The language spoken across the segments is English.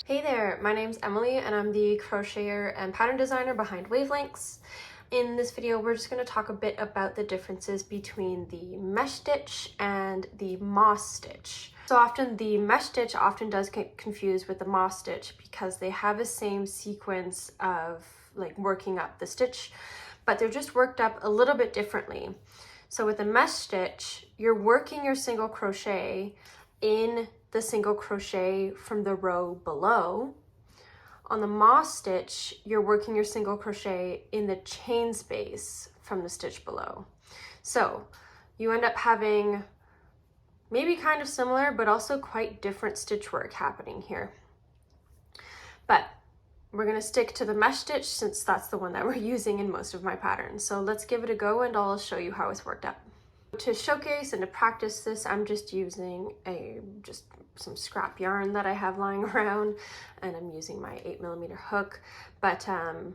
Hey there, my name's Emily and I'm the crocheter and pattern designer behind Wavelengths. In this video, we're just going to talk a bit about the differences between the mesh stitch and the moss stitch. So often the mesh stitch often does get confused with the moss stitch because they have the same sequence of like working up the stitch, but they're just worked up a little bit differently. So with the mesh stitch, you're working your single crochet in the single crochet from the row below. On the moss stitch, you're working your single crochet in the chain space from the stitch below. So you end up having maybe kind of similar, but also quite different stitch work happening here. But we're gonna stick to the mesh stitch since that's the one that we're using in most of my patterns. So let's give it a go and I'll show you how it's worked up. To showcase and to practice this, I'm just using some scrap yarn that I have lying around, and I'm using my 8mm hook. But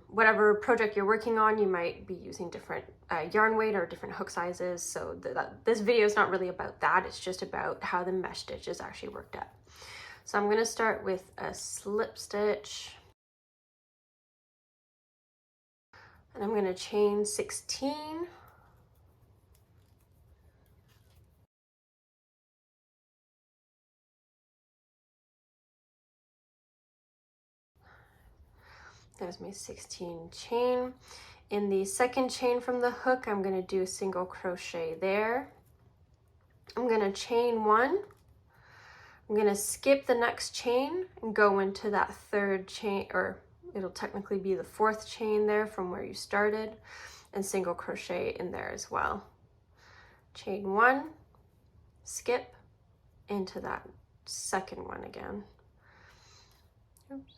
whatever project you're working on, you might be using different yarn weight or different hook sizes. So this video is not really about that. It's just about how the mesh stitch is actually worked up. So I'm going to start with a slip stitch. And I'm going to chain 16. There's my 16 chain. In the second chain from the hook, I'm going to do a single crochet there. I'm going to chain one. I'm going to skip the next chain and go into that third chain, or it'll technically be the fourth chain there from where you started, and single crochet in there as well. Chain one, skip into that second one again. Oops.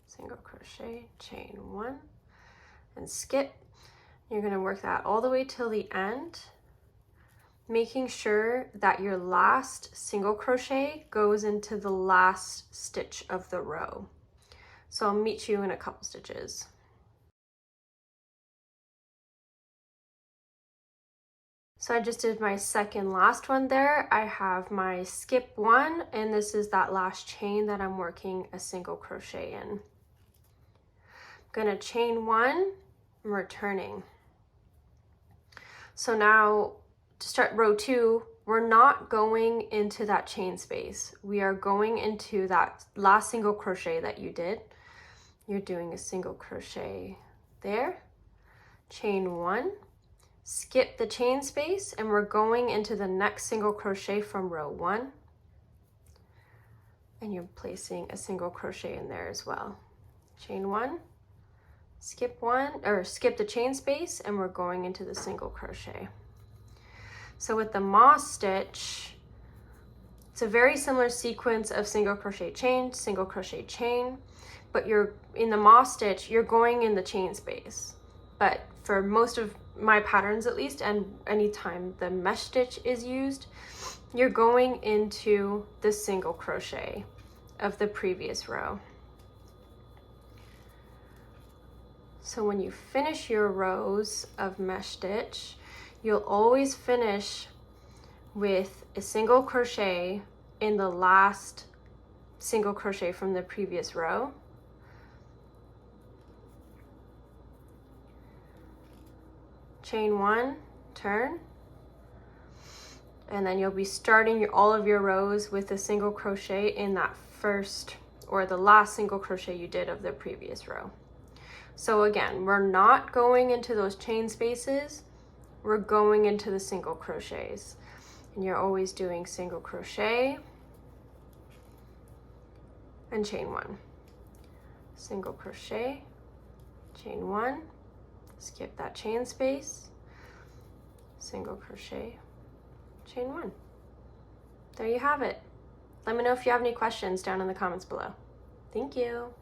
Single crochet, chain one, and skip. You're going to work that all the way till the end, making sure that your last single crochet goes into the last stitch of the row. So I'll meet you in a couple stitches. So I just did my second last one there. I have my skip one, and this is that last chain that I'm working a single crochet in. I'm gonna chain one, I'm returning. So now to start row two, we're not going into that chain space. We are going into that last single crochet that you did. You're doing a single crochet there, chain one, skip the chain space, and we're going into the next single crochet from row one. And you're placing a single crochet in there as well. Chain one, skip one, or skip the chain space, and we're going into the single crochet. So with the moss stitch, it's a very similar sequence of single crochet, chain, but you're in the moss stitch, you're going in the chain space. But for most of my patterns at least, and anytime the mesh stitch is used, you're going into the single crochet of the previous row. So when you finish your rows of mesh stitch, you'll always finish with a single crochet in the last single crochet from the previous row. Chain one, turn, and then you'll be starting all of your rows with a single crochet in that first or the last single crochet you did of the previous row. So again, we're not going into those chain spaces, we're going into the single crochets. And you're always doing single crochet and chain one. Single crochet, chain one, skip that chain space, single crochet, chain one. There you have it. Let me know if you have any questions down in the comments below. Thank you.